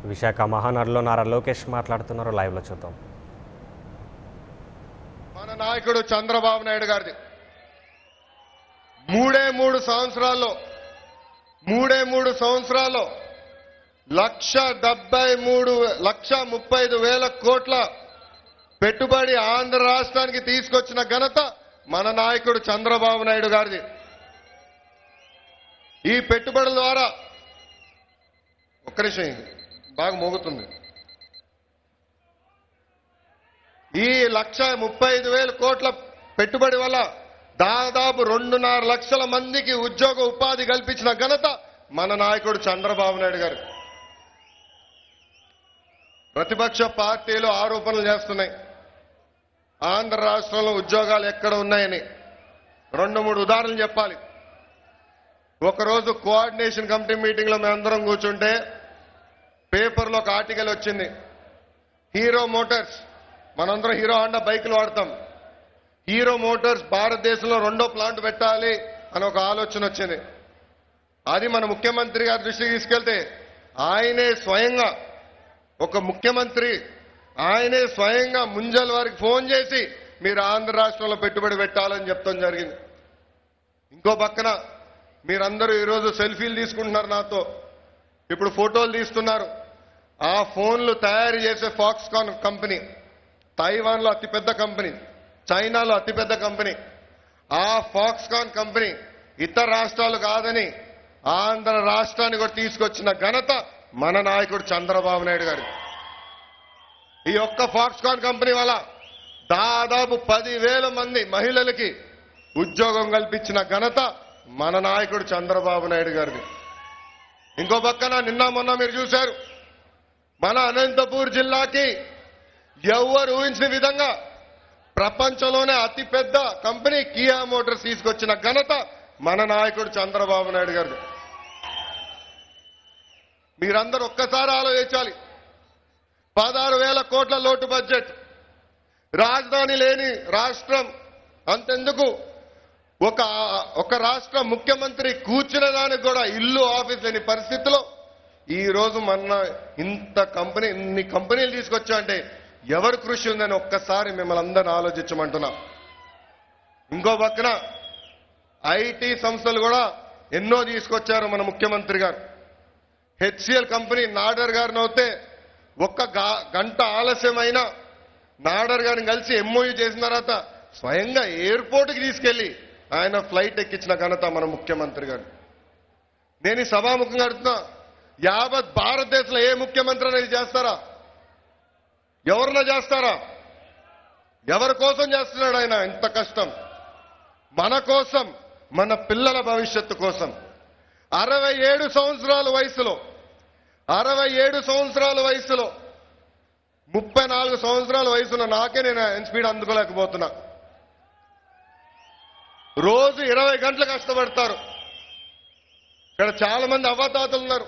విశాఖ మహానగర్లో నారా లోకేష్ మాట్లాడుతున్నారు. లైవ్లో చూద్దాం. మన నాయకుడు చంద్రబాబు నాయుడు గారిది మూడే మూడు సంవత్సరాల్లో 1,73,35,000 కోట్ల పెట్టుబడి ఆంధ్ర రాష్ట్రానికి తీసుకొచ్చిన ఘనత మన నాయకుడు చంద్రబాబు నాయుడు గారిది. ఈ పెట్టుబడుల ద్వారా ఒక్క నిమిషం బాగా మోగుతుంది. ఈ 1,35,000 కోట్ల పెట్టుబడి వల్ల దాదాపు 2.5 లక్షల మందికి ఉద్యోగ ఉపాధి కల్పించిన ఘనత మన నాయకుడు చంద్రబాబు నాయుడు గారు. ప్రతిపక్ష పార్టీలు ఆరోపణలు చేస్తున్నాయి ఆంధ్ర రాష్ట్రంలో ఉద్యోగాలు ఎక్కడ ఉన్నాయని. 2-3 ఉదాహరణలు చెప్పాలి. ఒకరోజు కోఆర్డినేషన్ కమిటీ మీటింగ్ లో మేమందరం కూర్చుంటే పేపర్లో ఒక ఆర్టికల్ వచ్చింది. హీరో మోటార్స్, మనందరం హీరో హోండా బైకులు వాడతాం, హీరో మోటార్స్ భారతదేశంలో 2వ ప్లాంట్ పెట్టాలి అని ఒక ఆలోచన వచ్చింది. అది మన ముఖ్యమంత్రి గారి దృష్టికి తీసుకెళ్తే ఆయనే స్వయంగా ఒక ముఖ్యమంత్రి ఆయనే స్వయంగా ముంజల్ వారికి ఫోన్ చేసి మీరు ఆంధ్ర రాష్ట్రంలో పెట్టుబడి పెట్టాలని చెప్తాం జరిగింది. ఇంకో పక్కన మీరందరూ ఈరోజు సెల్ఫీలు తీసుకుంటున్నారు నాతో, ఇప్పుడు ఫోటోలు తీస్తున్నారు. ఆ ఫోన్లు తయారు చేసే ఫాక్స్కాన్ కంపెనీ తైవాన్లో అతిపెద్ద కంపెనీ, చైనాలో అతిపెద్ద కంపెనీ. ఆ ఫాక్స్కాన్ కంపెనీ ఇతర రాష్ట్రాలు కాదని ఆంధ్ర రాష్ట్రాన్ని కూడా తీసుకొచ్చిన ఘనత మన నాయకుడు చంద్రబాబు నాయుడు గారు. ఈ ఒక్క ఫాక్స్కాన్ కంపెనీ వల్ల దాదాపు 10,000 మంది మహిళలకి ఉద్యోగం కల్పించిన ఘనత మన నాయకుడు చంద్రబాబు నాయుడు గారిది. ఇంకో పక్కన నిన్న మొన్న మీరు చూశారు, మన అనంతపూర్ జిల్లాకి ఎవరు ఊహించిన విధంగా ప్రపంచంలోనే అతిపెద్ద కంపెనీ కియా మోటార్స్ తీసుకొచ్చిన ఘనత మన నాయకుడు చంద్రబాబు నాయుడు గారిది. మీరందరూ ఒక్కసారి ఆలోచించాలి. 16,000 కోట్ల లోటు బడ్జెట్, రాజధాని లేని రాష్ట్రం, అంతెందుకు ఒక రాష్ట్ర ముఖ్యమంత్రి కూర్చునే దానికి కూడా ఇల్లు ఆఫీస్ లేని పరిస్థితిలో ఈ రోజు మన ఇన్ని కంపెనీలు తీసుకొచ్చా అంటే ఎవరు కృషి ఉందని ఒక్కసారి మిమ్మల్ని అందరిని ఆలోచించమంటున్నా. ఇంకో పక్కన ఐటీ సంస్థలు కూడా ఎన్నో తీసుకొచ్చారు మన ముఖ్యమంత్రి గారు. హెచ్సిఎల్ కంపెనీ నాడర్ గారిని అయితే ఒక్క గంట ఆలస్యమైన నాడర్ గారిని కలిసి ఎంఓయూ చేసిన తర్వాత స్వయంగా ఎయిర్పోర్ట్కి తీసుకెళ్లి ఆయన ఫ్లైట్ ఎక్కించిన ఘనత మన ముఖ్యమంత్రి గారు. నేను ఈ సభాముఖంగా అడుగుతున్నా, యావత్ భారతదేశంలో ఏ ముఖ్యమంత్రి అనేది చేస్తారా? ఎవరన్నా చేస్తారా? ఎవరి కోసం చేస్తున్నాడు ఆయన ఇంత కష్టం? మన కోసం, మన పిల్లల భవిష్యత్తు కోసం. 67 సంవత్సరాల వయసులో 34 సంవత్సరాల వయసులో నాకే నేను స్పీడ్ అందుకోలేకపోతున్నా. రోజు 20 గంటలు కష్టపడతారు. ఇక్కడ చాలా మంది అవ్వతాతలు ఉన్నారు.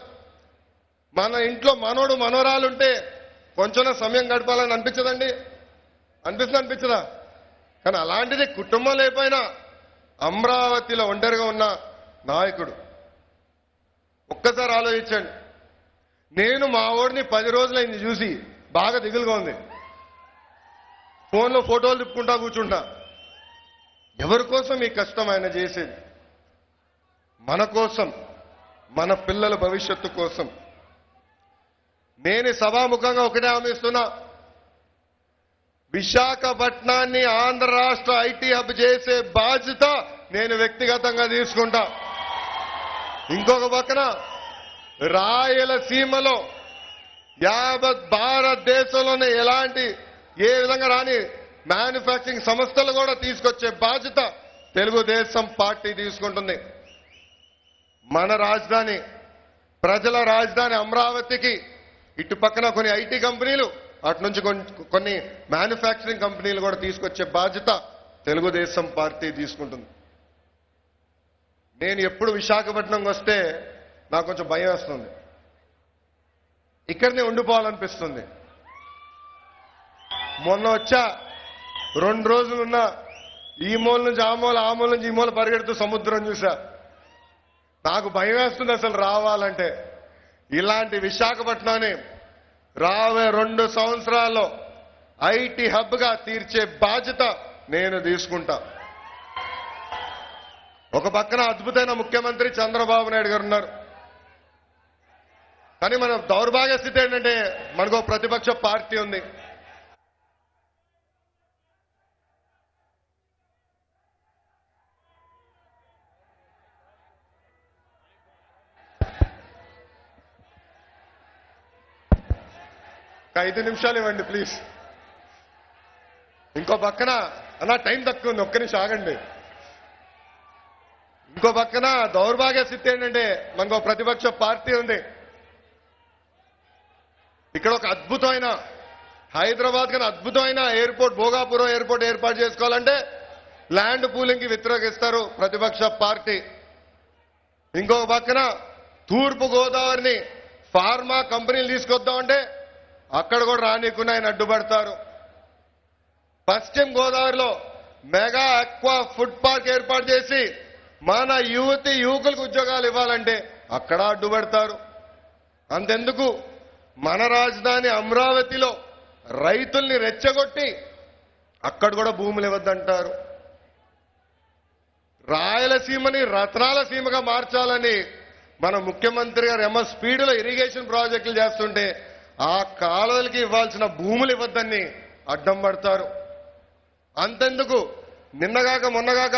మన ఇంట్లో మనోడు మనోరాలుంటే కొంచెం సమయం గడపాలని అనిపించదండి? అనిపించదా? కానీ అలాంటిది కుటుంబం లేకపోయినా అమరావతిలో ఒంటరిగా ఉన్న నాయకుడు. ఒక్కసారి ఆలోచించండి. నేను మా ఓడిని 10 రోజులైంది చూసి బాగా దిగులుగా ఉంది. ఫోన్లో ఫోటోలు తిప్పుకుంటా కూర్చుంటా. ఎవరి కోసం ఈ కష్టం ఆయన చేసేది? మన కోసం, మన పిల్లల భవిష్యత్తు కోసం. నేను సభాముఖంగా ఒకటే హామీస్తున్నా, విశాఖపట్నాన్ని ఆంధ్ర రాష్ట్ర ఐటీ హబ్ చేసే బాధ్యత నేను వ్యక్తిగతంగా తీసుకుంటా. ఇంకొక పక్కన రాయలసీమలో యావత్ భారతదేశంలోనే ఏ విధంగా రాని మ్యానుఫ్యాక్చరింగ్ సంస్థలు కూడా తీసుకొచ్చే బాధ్యత తెలుగుదేశం పార్టీ తీసుకుంటుంది. మన రాజధాని, ప్రజల రాజధాని అమరావతికి ఇటు పక్కన కొన్ని ఐటీ కంపెనీలు, అటు నుంచి కొన్ని మ్యానుఫ్యాక్చరింగ్ కంపెనీలు కూడా తీసుకొచ్చే బాధ్యత తెలుగుదేశం పార్టీ తీసుకుంటుంది. నేను ఎప్పుడు విశాఖపట్నంకి వస్తే నాకు కొంచెం భయం వేస్తుంది. ఇక్కడనే ఉండిపోవాలనిపిస్తుంది. మొన్న వచ్చా 2 రోజులున్నా ఈ మూల నుంచి ఆ మూల, ఆ మూల నుంచి ఈ మూల పరిగెడుతూ సముద్రం చూసా. నాకు భయం వేస్తుంది అసలు రావాలంటే. ఇలాంటి విశాఖపట్నాన్ని రాబోయే 2 సంవత్సరాల్లో ఐటీ హబ్గా తీర్చే బాధ్యత నేను తీసుకుంటా. ఒక పక్కన అద్భుతమైన ముఖ్యమంత్రి చంద్రబాబు నాయుడు గారు ఉన్నారు. కానీ మన దౌర్భాగ్య స్థితి ఏంటంటే మనకు ప్రతిపక్ష పార్టీ ఉంది. ఒక 5 నిమిషాలు ఇవ్వండి ప్లీజ్. ఇంకో పక్కన అలా టైం తక్కువ ఉంది, ఒక్క నిమిషం ఆగండి. ఇంకో పక్కన దౌర్భాగ్య స్థితి ఏంటంటే మనకు ప్రతిపక్ష పార్టీ ఉంది. ఇక్కడ ఒక అద్భుతమైన హైదరాబాద్ కన్నా అద్భుతమైన ఎయిర్పోర్ట్ భోగాపురం ఎయిర్పోర్ట్ ఏర్పాటు చేసుకోవాలంటే ల్యాండ్ పూలింగ్ కి వ్యతిరేకిస్తారు ప్రతిపక్ష పార్టీ. ఇంకొక పక్కన తూర్పు గోదావరిని ఫార్మా కంపెనీలు తీసుకొద్దామంటే అక్కడ కూడా రానికుండా ఆయన అడ్డుపడతారు. పశ్చిమ గోదావరిలో మెగా అక్వా ఫుడ్ పార్క్ ఏర్పాటు చేసి మన యువకులకు ఉద్యోగాలు ఇవ్వాలంటే అక్కడ అడ్డుపడతారు. అంతెందుకు మన రాజధాని అమరావతిలో రైతుల్ని రెచ్చగొట్టి అక్కడ కూడా భూములు ఇవ్వద్దంటారు. రాయలసీమని రత్నాల సీమగా మార్చాలని మన ముఖ్యమంత్రి గారు స్పీడ్లో ఇరిగేషన్ ప్రాజెక్టులు చేస్తుంటే ఆ కాలువలకి ఇవ్వాల్సిన భూములు ఇవ్వద్దని అడ్డం పడతారు. అంతెందుకు నిన్నగాక మొన్నగాక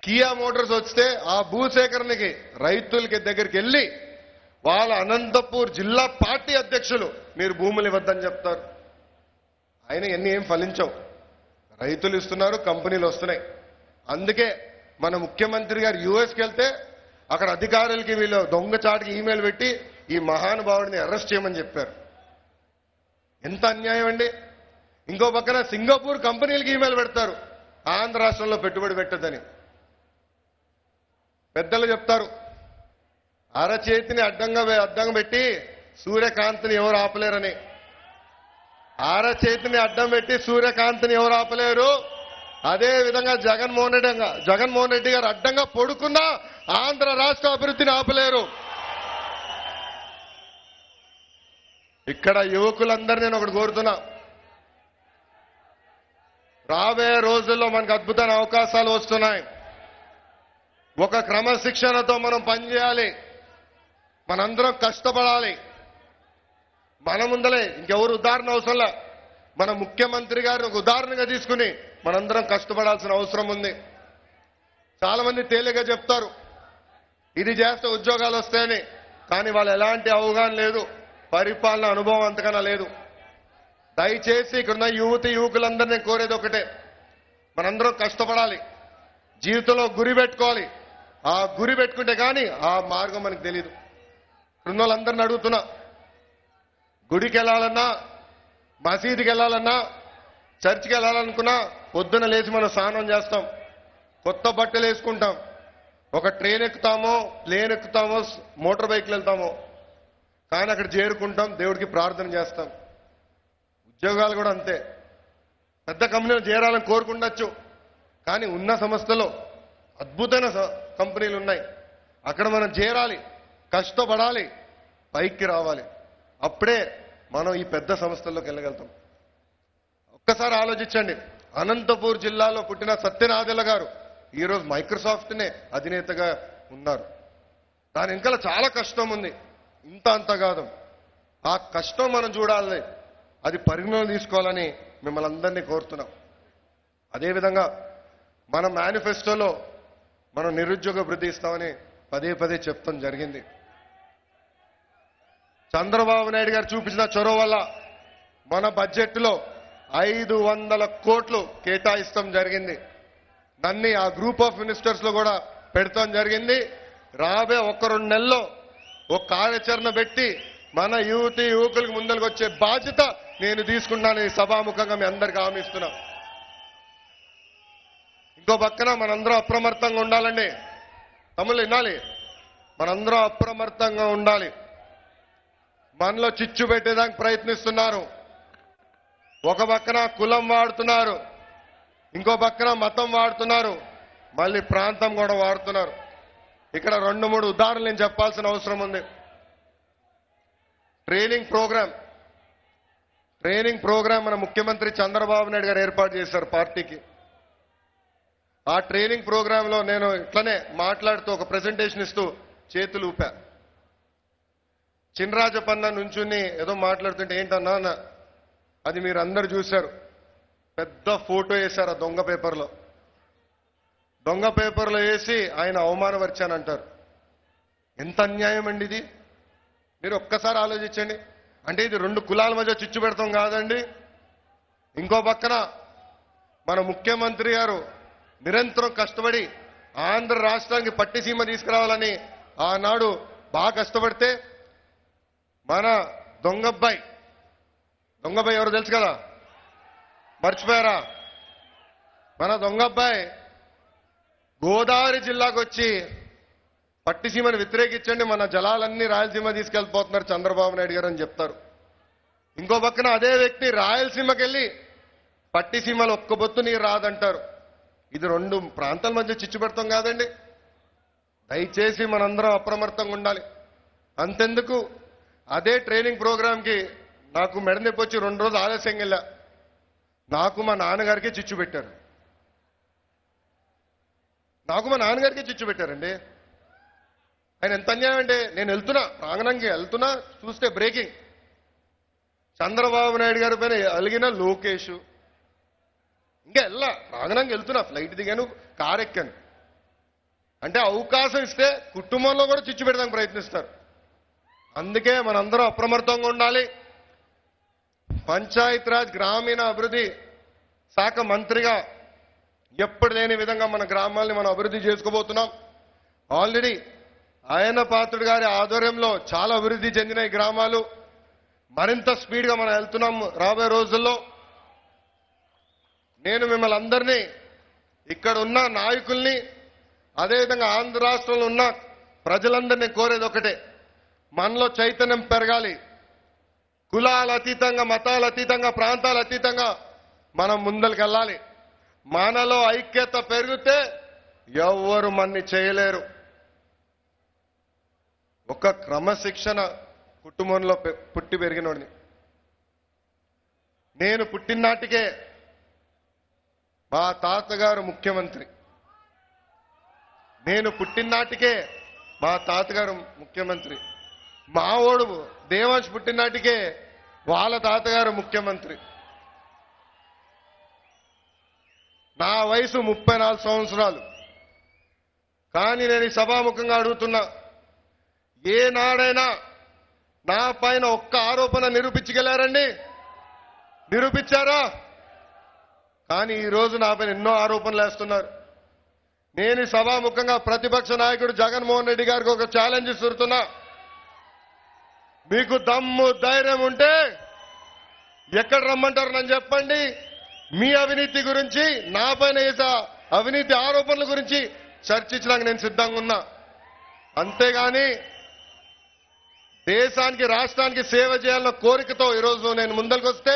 కియా మోటార్స్ వస్తే ఆ భూసేకరణకి రైతులకి దగ్గరికి వెళ్ళి వాళ్ళ అనంతపూర్ జిల్లా పార్టీ అధ్యక్షులు మీరు భూములు ఇవ్వద్దని చెప్తారు. ఆయన ఎన్ని ఏం ఫలించవు, రైతులు ఇస్తున్నారు, కంపెనీలు వస్తున్నాయి. అందుకే మన ముఖ్యమంత్రి గారు యుఎస్కి వెళ్తే అక్కడ అధికారులకి వీళ్ళు దొంగచాటుకి ఈమెయిల్ పెట్టి ఈ మహానుభావుడిని అరెస్ట్ చేయమని చెప్పారు. ఎంత అన్యాయం అండి. ఇంకో పక్కన సింగపూర్ కంపెనీలకి ఈమెయిల్ పెడతారు ఆంధ్ర రాష్ట్రంలో పెట్టుబడి పెట్టదని. పెద్దలు చెప్తారు అరచేతిని అడ్డం పెట్టి సూర్యకాంతిని ఎవరు ఆపలేరని. అరచేతిని అడ్డం పెట్టి సూర్యకాంతిని ఎవరు ఆపలేరు. అదే విధంగా జగన్మోహన్ రెడ్డి గారు అడ్డంగా పడుకున్నా ఆంధ్ర రాష్ట్ర అభివృద్ధిని ఆపలేరు. ఇక్కడ యువకులందరూ నేను ఒకటి కోరుతున్నా, రాబోయే రోజుల్లో మనకు అద్భుతమైన అవకాశాలు వస్తున్నాయి. ఒక క్రమశిక్షణతో మనం పనిచేయాలి, మనందరం కష్టపడాలి. మన ముందలే ఇంకెవరు ఉదాహరణ అవసరంలా మన ముఖ్యమంత్రి గారిని ఒక ఉదాహరణగా తీసుకుని మనందరం కష్టపడాల్సిన అవసరం ఉంది. చాలా మంది తేలిగా చెప్తారు ఇది చేస్తే ఉద్యోగాలు వస్తాయని, కానీ వాళ్ళు ఎలాంటి అవగాహన లేదు, పరిపాలన అనుభవం అంతకన్నా లేదు. దయచేసి ఇక్కడున్న యువకులందరినీ కోరేది ఒకటే, మనందరం కష్టపడాలి, జీవితంలో గురి పెట్టుకోవాలి. ఆ గురి పెట్టుకుంటే కానీ ఆ మార్గం మనకు తెలియదు. ఇక్కడున్న వాళ్ళందరినీ అడుగుతున్నా, గుడికి వెళ్ళాలన్నా, మసీదుకి వెళ్ళాలన్నా, చర్చికి వెళ్ళాలనుకున్నా పొద్దున లేచి మనం స్నానం చేస్తాం, కొత్త బట్టలు వేసుకుంటాం, ఒక ట్రైన్ ఎక్కుతామో, ప్లేన్ ఎక్కుతామో, మోటార్ బైక్లు వెళ్తామో, కానీ అక్కడ చేరుకుంటాం, దేవుడికి ప్రార్థన చేస్తాం. ఉద్యోగాలు కూడా అంతే. పెద్ద కంపెనీలు చేరాలని కోరుకుండొచ్చు, కానీ ఉన్న సంస్థలో అద్భుతమైన కంపెనీలు ఉన్నాయి. అక్కడ మనం చేరాలి, కష్టపడాలి, పైకి రావాలి. అప్పుడే మనం ఈ పెద్ద సంస్థల్లోకి వెళ్ళగలుగుతాం. ఒక్కసారి ఆలోచించండి, అనంతపూర్ జిల్లాలో పుట్టిన సత్యనాదెల్ల గారు ఈరోజు మైక్రోసాఫ్ట్నే అధినేతగా ఉన్నారు. దాని వెనకాల చాలా కష్టం ఉంది, ఇంత అంత కాదు. ఆ కష్టం మనం చూడాలి, అది పరిగణన తీసుకోవాలని మిమ్మల్ని అందరినీ కోరుతున్నాం. అదేవిధంగా మన మేనిఫెస్టోలో మనం నిరుద్యోగ వృద్ధి ఇస్తామని పదే పదే చెప్తాం జరిగింది. చంద్రబాబు నాయుడు గారు చూపించిన చొరవ వల్ల మన బడ్జెట్లో 500 కోట్లు కేటాయిస్తాం జరిగింది. దాన్ని ఆ గ్రూప్ ఆఫ్ మినిస్టర్స్ లో కూడా పెడతాం జరిగింది. రాబోయే 1-2 నెలల్లో ఒక కార్యాచరణ పెట్టి మన యువకులకు ముందరకు వచ్చే బాధ్యత నేను తీసుకున్నాను. ఈ సభాముఖంగా మీ అందరికీ హామీ ఇస్తున్నా. ఇంకో పక్కన మనందరం అప్రమత్తంగా ఉండాలండి. తమ్ముళ్ళు వినాలి, మనందరం అప్రమత్తంగా ఉండాలి. మనలో చిచ్చు పెట్టేదానికి ప్రయత్నిస్తున్నారు. ఒక పక్కన కులం వాడుతున్నారు, ఇంకో పక్కన మతం వాడుతున్నారు, మళ్ళీ ప్రాంతం కూడా వాడుతున్నారు. ఇక్కడ 2-3 ఉదాహరణలు నేను చెప్పాల్సిన అవసరం ఉంది. ట్రైనింగ్ ప్రోగ్రామ్ ట్రైనింగ్ ప్రోగ్రాం మన ముఖ్యమంత్రి చంద్రబాబు నాయుడు గారు ఏర్పాటు చేశారు పార్టీకి. ఆ ట్రైనింగ్ ప్రోగ్రాంలో నేను ఇట్లనే మాట్లాడుతూ ఒక ప్రెజెంటేషన్ ఇస్తూ చేతులు ఊపా. చినరాజపన్న నుంచుని ఏదో మాట్లాడుతుంటే ఏంటన్నా అన్న, అది మీరు అందరు చూశారు, పెద్ద ఫోటో వేశారు ఆ దొంగ పేపర్లో. దొంగ పేపర్లో వేసి ఆయన అవమానపరిచానంటారు. ఎంత అన్యాయం అండి ఇది. మీరు ఒక్కసారి ఆలోచించండి. అంటే ఇది రెండు కులాల మధ్య చిచ్చు పెడతాం కాదండి. ఇంకో పక్కన మన ముఖ్యమంత్రి గారు నిరంతరం కష్టపడి ఆంధ్ర రాష్ట్రానికి పట్టిసీమ తీసుకురావాలని ఆనాడు బాగా కష్టపడితే మన దొంగబ్బాయి ఎవరు తెలుసు కదా, మర్చిపోయారా? మన దొంగబ్బాయి గోదావరి జిల్లాకు వచ్చి పట్టిసీమను వ్యతిరేకించండి, మన జలాలన్నీ రాయలసీమ తీసుకెళ్లిపోతున్నారు చంద్రబాబు నాయుడు గారు అని చెప్తారు. ఇంకో పక్కన అదే వ్యక్తి రాయలసీమకి వెళ్ళి పట్టిసీమలో ఒక్క బొత్తు నీరు రాదంటారు. ఇది రెండు ప్రాంతాల మధ్య చిచ్చు పెడతాం కాదండి. దయచేసి మనందరం అప్రమత్తంగా ఉండాలి. అంతెందుకు, అదే ట్రైనింగ్ ప్రోగ్రాంకి నాకు మెడ నొప్పి వచ్చి 2 రోజులు ఆలస్యంగా వెళ్ళా. నాకు మా నాన్నగారికి చిచ్చు పెట్టారు. చిచ్చు పెట్టారండి. ఆయన ఎంత అన్యాయం అంటే, నేను వెళ్తున్నా ప్రాంగణంకి వెళ్తున్నా, చూస్తే బ్రేకింగ్ చంద్రబాబు నాయుడు గారి పైన అలిగిన లోకేష్. ఇంకా ప్రాంగణంకి వెళ్తున్నా, ఫ్లైట్ దిగాను, కారు ఎక్కాను. అంటే అవకాశం ఇస్తే కుటుంబంలో కూడా చిచ్చు పెడడానికి ప్రయత్నిస్తారు. అందుకే మనందరం అప్రమత్తంగా ఉండాలి. పంచాయతీరాజ్ గ్రామీణ అభివృద్ధి శాఖ మంత్రిగా ఎప్పుడు లేని విధంగా మన గ్రామాల్ని మనం అభివృద్ధి చేసుకోబోతున్నాం. ఆల్రెడీ ఆయన పాత్రుడు గారి ఆధ్వర్యంలో చాలా అభివృద్ధి చెందిన ఈ గ్రామాలు. మరింత స్పీడ్గా మనం వెళ్తున్నాం రాబోయే రోజుల్లో. నేను మిమ్మల్ని అందరినీ, ఇక్కడ ఉన్న నాయకుల్ని, అదేవిధంగా ఆంధ్ర రాష్ట్రంలో ఉన్న ప్రజలందరినీ కోరేది ఒకటే, మనలో చైతన్యం పెరగాలి. కులాల అతీతంగా, మతాల అతీతంగా, ప్రాంతాల అతీతంగా మనం ముందరికెళ్ళాలి. మనలో ఐక్యత పెరిగితే ఎవ్వరు మన్ని చేయలేరు. ఒక క్రమశిక్షణ కుటుంబంలో పుట్టి పెరిగినోడిని. నేను పుట్టినాటికే మా తాతగారు ముఖ్యమంత్రి. మా ఓడు దేవాంశ్ పుట్టినాటికే వాళ్ళ తాతగారు ముఖ్యమంత్రి. నా వయసు 34 సంవత్సరాలు. కానీ నేను ఈ సభాముఖంగా అడుగుతున్నా, ఏనాడైనా నా పైన ఒక్క ఆరోపణ నిరూపించగలారండి? నిరూపించారా? కానీ ఈరోజు నా పైన ఎన్నో ఆరోపణలు వేస్తున్నారు. నేను ఈ సభాముఖంగా ప్రతిపక్ష నాయకుడు జగన్మోహన్ రెడ్డి గారికి ఒక ఛాలెంజ్ ఇస్తున్నా. మీకు దమ్ము ధైర్యం ఉంటే ఎక్కడ రమ్మంటారు నన్ను చెప్పండి. మీ అవినీతి గురించి, నా పైన వేసే అవినీతి ఆరోపణల గురించి చర్చించడానికి నేను సిద్ధంగా ఉన్నా. అంతేగాని దేశానికి, రాష్ట్రానికి సేవ చేయాలన్న కోరికతో ఈరోజు నేను ముందరికి వస్తే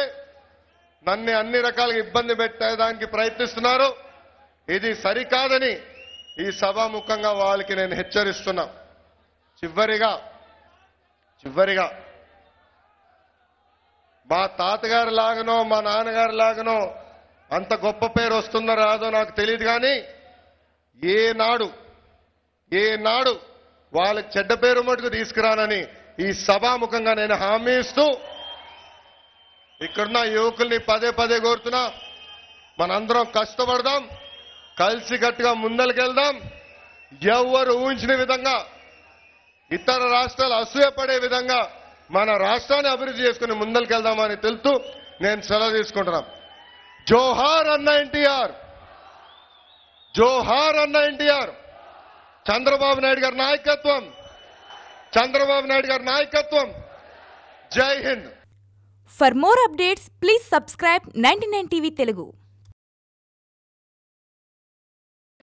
నన్ను అన్ని రకాలుగా ఇబ్బంది పెట్టేదానికి ప్రయత్నిస్తున్నారు. ఇది సరికాదని ఈ సభాముఖంగా వాళ్ళకి నేను హెచ్చరిస్తున్నా. చివరిగా మా తాతగారి లాగానో మా నాన్నగారి లాగానో అంత గొప్ప పేరు వస్తుందో రాదో నాకు తెలియదు. కానీ ఏనాడు వాళ్ళకి చెడ్డ పేరు మటుకు తీసుకురానని ఈ సభాముఖంగా నేను హామీ ఇస్తూ ఇక్కడున్న యువకుల్ని పదే కోరుతున్నా. మనందరం కష్టపడదాం, కలిసికట్టుగా ముందరికెళ్దాం. ఎవరు ఊహించిన విధంగా, ఇతర రాష్ట్రాలు అసూయపడే విధంగా మన రాష్ట్రాన్ని అభివృద్ధి చేసుకుని ముందరికెళ్దామని తెలుస్తూ నేను సెలవు తీసుకుంటున్నాం. జోహార్ అన్న ఎన్టీఆర్, జోహార్ అన్న ఎన్టీఆర్. చంద్రబాబు నాయుడు గారి నాయకత్వం. జై Hind. For more updates, please subscribe 99 TV Telugu.